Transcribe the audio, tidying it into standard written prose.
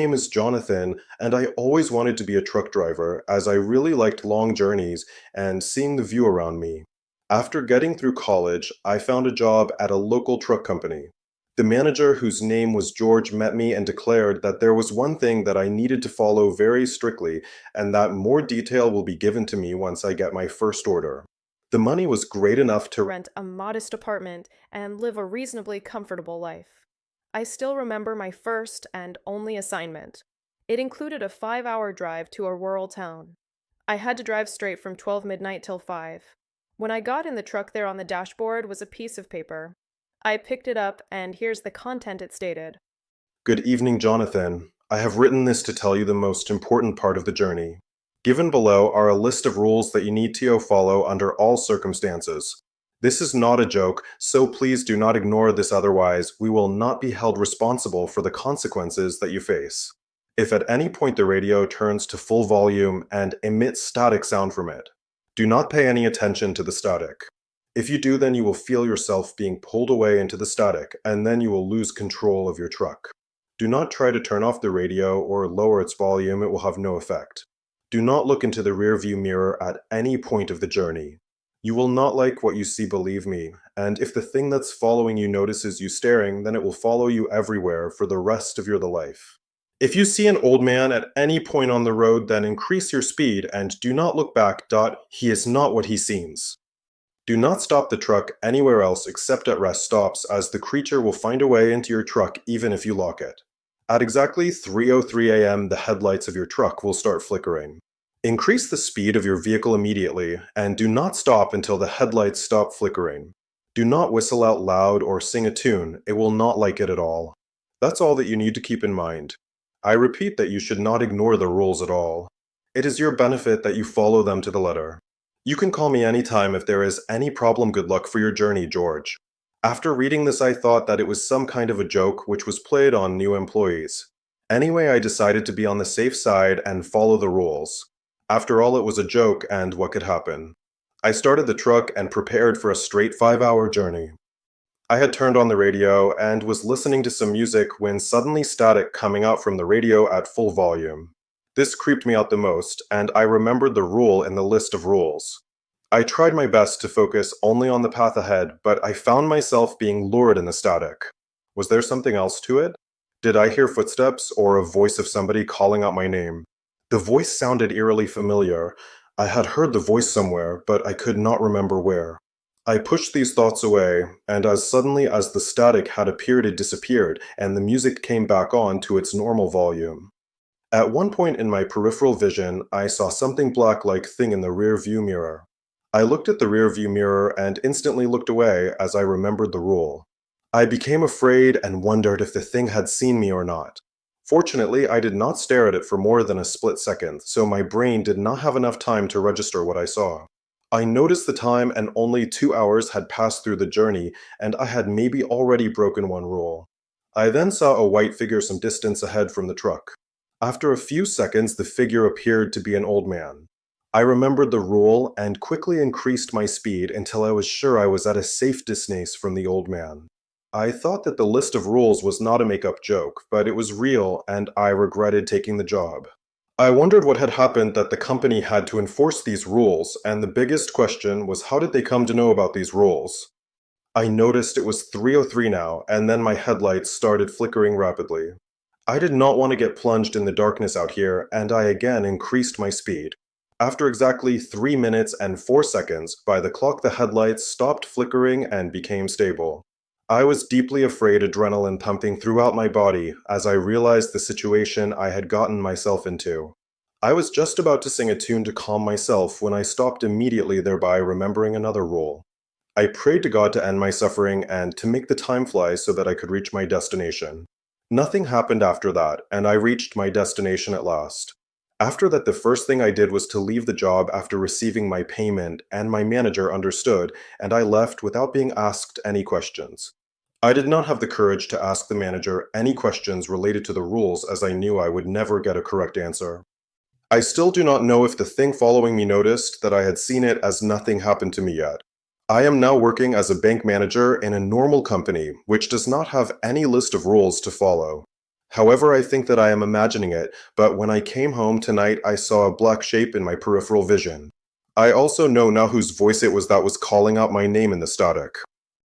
name is Jonathan, and I always wanted to be a truck driver as I really liked long journeys and seeing the view around me. After getting through college, I found a job at a local truck company. The manager, whose name was George, met me and declared that there was one thing that I needed to follow very strictly, and that more detail will be given to me once I get my first order. The money was great enough to Rent a modest apartment and live a reasonably comfortable life. I still remember my first and only assignment. It included a 5-hour drive to a rural town. I had to drive straight from 12 midnight till 5. When I got in the truck, there on the dashboard was a piece of paper. I picked it up, and here's the content it stated. Good evening, Jonathan. I have written this to tell you the most important part of the journey. Given below are a list of rules that you need to follow under all circumstances. This is not a joke, so please do not ignore this, otherwise, we will not be held responsible for the consequences that you face. If at any point the radio turns to full volume and emits static sound from it, do not pay any attention to the static. If you do, then you will feel yourself being pulled away into the static, and then you will lose control of your truck. Do not try to turn off the radio or lower its volume, it will have no effect. Do not look into the rearview mirror at any point of the journey. You will not like what you see, believe me, and if the thing that's following you notices you staring, then it will follow you everywhere for the rest of your life. If you see an old man at any point on the road, then increase your speed and do not look back. He is not what he seems. Do not stop the truck anywhere else except at rest stops, as the creature will find a way into your truck even if you lock it. At exactly 3:03 a.m., the headlights of your truck will start flickering. Increase the speed of your vehicle immediately, and do not stop until the headlights stop flickering. Do not whistle out loud or sing a tune, it will not like it at all. That's all that you need to keep in mind. I repeat that you should not ignore the rules at all. It is your benefit that you follow them to the letter. You can call me anytime if there is any problem. Good luck for your journey, George. After reading this, I thought that it was some kind of a joke which was played on new employees. Anyway, I decided to be on the safe side and follow the rules. After all, it was a joke, and what could happen? I started the truck and prepared for a straight 5-hour journey. I had turned on the radio and was listening to some music when suddenly static coming out from the radio at full volume. This creeped me out the most, and I remembered the rule in the list of rules. I tried my best to focus only on the path ahead, but I found myself being lured in the static. Was there something else to it? Did I hear footsteps or a voice of somebody calling out my name? The voice sounded eerily familiar. I had heard the voice somewhere, but I could not remember where. I pushed these thoughts away, and as suddenly as the static had appeared, it disappeared, and the music came back on to its normal volume. At one point in my peripheral vision, I saw something black-like thing in the rear view mirror. I looked at the rear view mirror and instantly looked away as I remembered the rule. I became afraid and wondered if the thing had seen me or not. Fortunately, I did not stare at it for more than a split second, so my brain did not have enough time to register what I saw. I noticed the time, and only 2 hours had passed through the journey, and I had maybe already broken one rule. I then saw a white figure some distance ahead from the truck. After a few seconds, the figure appeared to be an old man. I remembered the rule and quickly increased my speed until I was sure I was at a safe distance from the old man. I thought that the list of rules was not a make-up joke, but it was real, and I regretted taking the job. I wondered what had happened that the company had to enforce these rules, and the biggest question was, how did they come to know about these rules? I noticed it was 3:03 now, and then my headlights started flickering rapidly. I did not want to get plunged in the darkness out here, and I again increased my speed. After exactly 3 minutes and 4 seconds, by the clock the headlights stopped flickering and became stable. I was deeply afraid, adrenaline pumping throughout my body as I realized the situation I had gotten myself into. I was just about to sing a tune to calm myself when I stopped immediately, thereby remembering another rule. I prayed to God to end my suffering and to make the time fly so that I could reach my destination. Nothing happened after that, and I reached my destination at last. After that, the first thing I did was to leave the job after receiving my payment, and my manager understood, and I left without being asked any questions. I did not have the courage to ask the manager any questions related to the rules, as I knew I would never get a correct answer. I still do not know if the thing following me noticed that I had seen it, as nothing happened to me yet. I am now working as a bank manager in a normal company, which does not have any list of rules to follow. However, I think that I am imagining it, but when I came home tonight, I saw a black shape in my peripheral vision. I also know now whose voice it was that was calling out my name in the static.